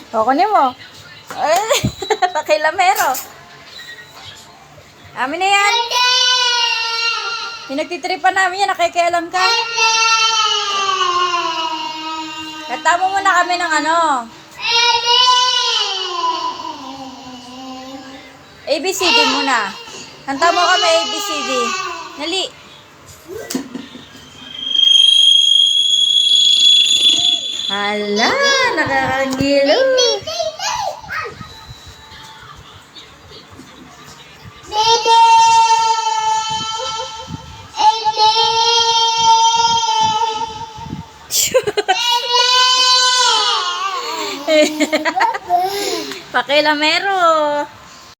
O, kunin mo. Ay, pakilamero. Amin na yan. Pinagtitripan namin yan. Nakikialam ka. Kata mo muna kami ng ano. ABCD muna. Kanta mo kami ABCD. Nali. Hala, nakakagilo. Pakilamero.